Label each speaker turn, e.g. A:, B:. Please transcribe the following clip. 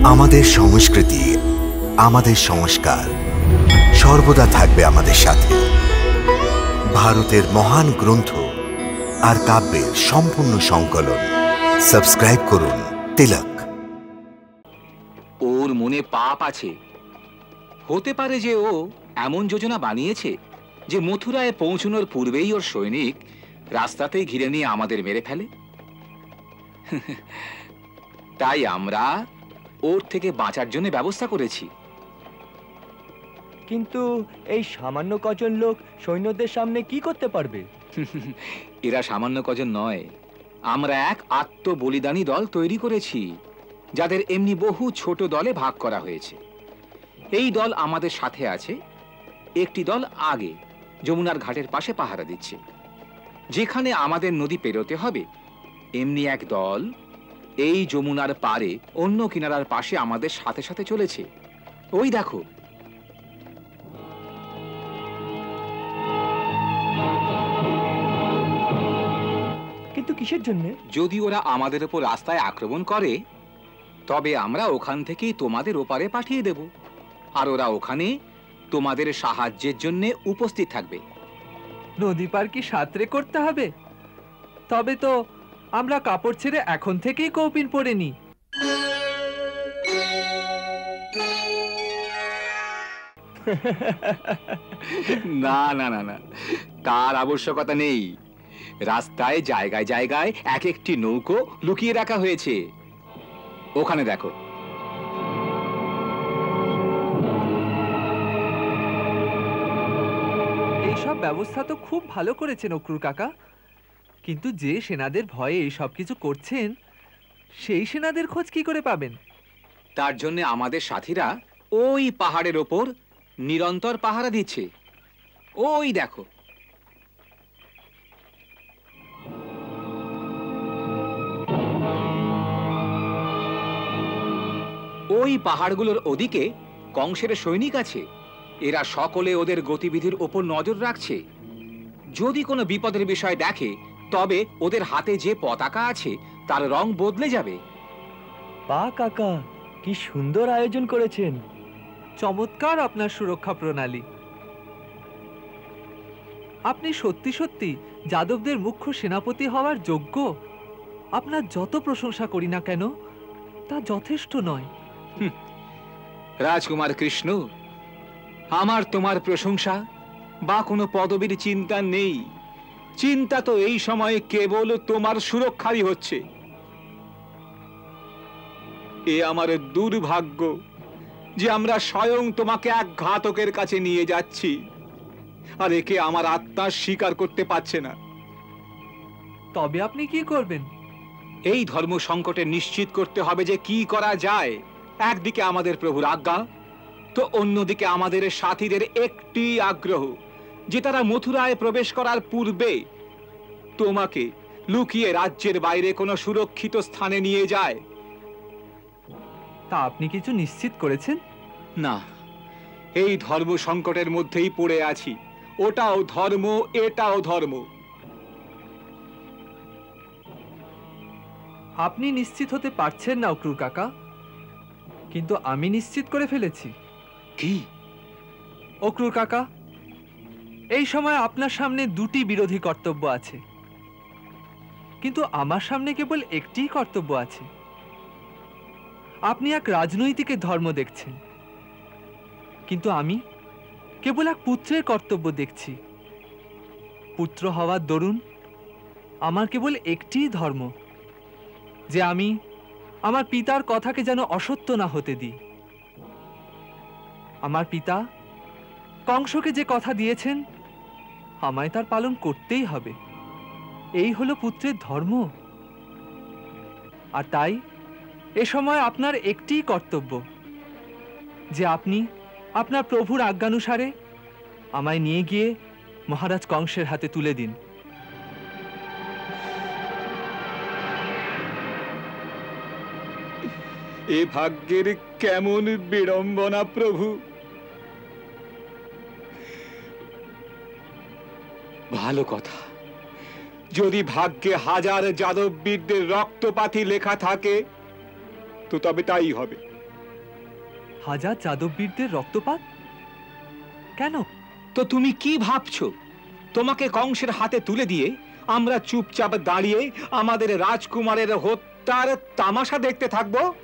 A: আমাদের সংস্কৃতি, আমাদের সংস্কার সর্বদা থাকবে আমাদের সাথে। ভারতের মহান গ্রন্থ আর কাব্যের সম্পূর্ণ সংকলন। সাবস্ক্রাইব করুন তিলক।
B: ওর মনে পাপ আছে। হতে পারে যে ও এমন যোজনা বানিয়েছে যে মথুরায় পৌঁছানোর পূর্বেই ওর সৈনিক রাস্তাতেই ঘিরে নিয়ে আমাদের মেরে ফেলে। তাই আমরা ওর থেকে বাঁচার জন্য ব্যবস্থা করেছি।
C: কিন্তু এই সামান্য কজন লোক সৈন্যদের সামনে কি করতে পারবে?
B: এরা সামান্য কজন নয়, আমরা এক আত্মবলিদানী দল তৈরি করেছি, যাদের এমনি বহু ছোট দলে ভাগ করা হয়েছে। এই দল আমাদের সাথে আছে, একটি দল আগে যমুনার ঘাটের পাশে পাহারা দিচ্ছে। যেখানে আমাদের নদী পেরোতে হবে, এমনি এক দল এই যমুনার পারে অন্য কিনারার পাশে আমাদের সাথে সাথে চলেছে। ওই দেখো।
C: কিন্তু কিসের জন্য?
B: যদি ওরা আমাদের উপর রাস্তায় আক্রমণ করে, তবে আমরা ওখান থেকেই তোমাদের ওপারে পাঠিয়ে দেব, আর ওরা ওখানে তোমাদের সাহায্যের জন্য উপস্থিত থাকবে।
D: নদী পার কি সাঁতরে করতে হবে? তবে তো আমরা কাপড় ছেড়ে এখন থেকেই কৌপিন পরে নি।
B: না না না না, তার আবশ্যকতা নেই। রাস্তায় জায়গায় জায়গায় এক একটি নৌকো লুকিয়ে রাখা হয়েছে। ওখানে দেখো।
D: এইসব ব্যবস্থা তো খুব ভালো করেছেন অক্রুর কাকা, কিন্তু যে সেনাদের ভয়ে এইসব কিছু করছেন, সেই সেনাদের খোঁজ কি করে পাবেন?
B: তার জন্য আমাদের সাথীরা ওই পাহাড়ের ওপর নিরন্তর পাহারা দিচ্ছে। ওই দেখো। ওই পাহাড়গুলোর ওদিকে কংসের সৈনিক আছে। এরা সকলে ওদের গতিবিধির ওপর নজর রাখছে। যদি কোনো বিপদের বিষয় দেখে, তবে ওদের হাতে যে পতাকা আছে তার রং বদলে যাবে।
C: পা কাকা, কি সুন্দর আয়োজন করেছেন!
D: চমৎকার আপনার সুরক্ষা প্রণালী। আপনি সত্যি সত্যি যাদবদের মুখ্য সেনাপতি হওয়ার যোগ্য। আপনার যত প্রশংসা করি না কেন, তা যথেষ্ট নয়।
B: রাজকুমার কৃষ্ণ, আমার তোমার প্রশংসা বা কোনো পদবীর চিন্তা নেই। চিন্তা তো এই সময়ে কেবল তোমার সুরক্ষারই হচ্ছে। এ আমার দুর্ভাগ্য যে আমরা স্বয়ং তোমাকে এক ঘাতকের কাছে নিয়ে যাচ্ছি, আর একে আমার আত্মা স্বীকার করতে পারছে না।
D: তবে আপনি কি করবেন?
B: এই ধর্ম সংকটে নিশ্চিত করতে হবে যে কি করা যায়। একদিকে আমাদের প্রভুর আজ্ঞা, তো অন্যদিকে আমাদের সাথীদের একটি আগ্রহ যে তারা মথুরায় প্রবেশ করার পূর্বে তোমাকে লুকিয়ে রাজ্যের বাইরে কোনো সুরক্ষিত স্থানে নিয়ে যায়।
D: তা আপনি কিছু নিশ্চিত করেছেন?
B: না, এই ধর্ম সংকটের মধ্যেই পড়ে আছি। ওটাও ধর্ম, এটাও ধর্ম।
D: আপনি নিশ্চিত হতে পারছেন না অক্রুর কাকা, কিন্তু আমি নিশ্চিত করে ফেলেছি।
B: কি?
D: অক্রুর কাকা, এই সময় আপনার সামনে দুটি বিরোধী কর্তব্য আছে, কিন্তু আমার সামনে কেবল একটিই কর্তব্য আছে। আপনি এক রাজনৈতিক ধর্ম দেখছেন, কিন্তু আমি কেবল এক পুত্রের কর্তব্য দেখছি। পুত্র হওয়ার দরুন আমার কেবল একটিই ধর্ম, যে আমি আমার পিতার কথাকে যেন অসত্য না হতে দিই। আমার পিতা কংসকে যে কথা দিয়েছেন, আমায় তার পালন করতেই হবে। এই হলো পুত্রের ধর্ম। আর তাই এ সময় আপনার একটিই কর্তব্য, যে আপনি আপনার প্রভুর আজ্ঞানুসারে আমায় নিয়ে গিয়ে মহারাজ কংসের হাতে তুলে দিন।
B: এ ভাগ্যের কেমন বিড়ম্বনা প্রভু! ভালো কথা, যদি ভাগ্যে হাজার যাদববীরদের রক্তপাতই লেখা থাকে, তো তবে তাই হবে।
D: হাজার যাদববীরদের রক্তপাত? কেন?
B: তো তুমি কি ভাবছো তোমাকে কংসের হাতে তুলে দিয়ে আমরা চুপচাপ দাঁড়িয়ে আমাদের রাজকুমারের হত্যার তামাশা দেখতে থাকবো?